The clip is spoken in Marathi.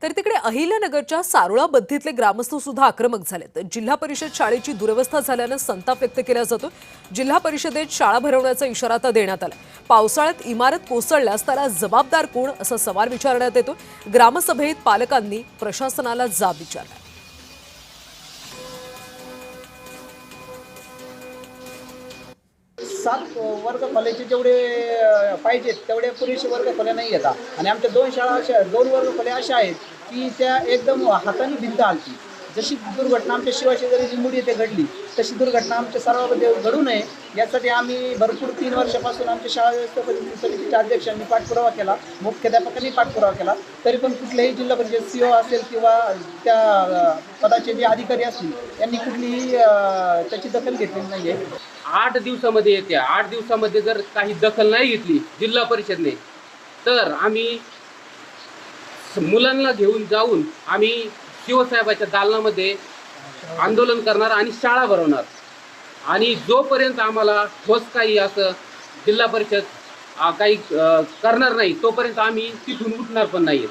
तर तिकडे अहिल्यानगरच्या सारोळा बद्धीतले ग्रामस्थ सुद्धा आक्रमक झालेत। जिल्हा परिषद शाळेची दुरवस्था झाल्यानं संताप व्यक्त केला जातो। जिल्हा परिषदेत शाळा भरवण्याचा इशारा आता देण्यात आला। पावसाळ्यात इमारत कोसळल्यास त्याला जबाबदार कोण असा सवाल विचारण्यात येतो। ग्रामसभेत पालकांनी प्रशासनाला जाब विचारला। 7 वर्ग खोल्याचे जेवढे पाहिजेत तेवढे पुरेसे वर्ग खोल्या नाही येतात आणि आमच्या 2 शाळा अशा 2 वर्ग खोल्या अशा आहेत की त्या एकदम हाताने भिंत आलती। जशी दुर्घटना आमच्या शिवाशेजारी लिंबुडी येथे घडली तशी दुर्घटना आमच्या सर्वांमध्ये घडू नये यासाठी आम्ही भरपूर 3 वर्षापासून आमच्या शाळा व्यवस्थापन समितीच्या अध्यक्षांनी पाठपुरावा केला, मुख्याध्यापकांनी पाठपुरावा केला, तरी पण कुठल्याही जिल्हा परिषद सीओ असेल किंवा त्या पदाचे जे अधिकारी असतील यांनी कुठलीही त्याची दखल घेतलेली नाही आहे। 8 दिवसामध्ये येत्या 8 दिवसामध्ये जर काही दखल नाही घेतली जिल्हा परिषदने तर आम्ही मुलांना घेऊन जाऊन आम्ही शिवसाहेबाच्या दालनामध्ये आंदोलन करणार आणि शाळा भरवणार आणि जोपर्यंत आम्हाला ठोस काही असं जिल्हा परिषद काही करणार नाही तोपर्यंत आम्ही तिथून उठणार पण नाही।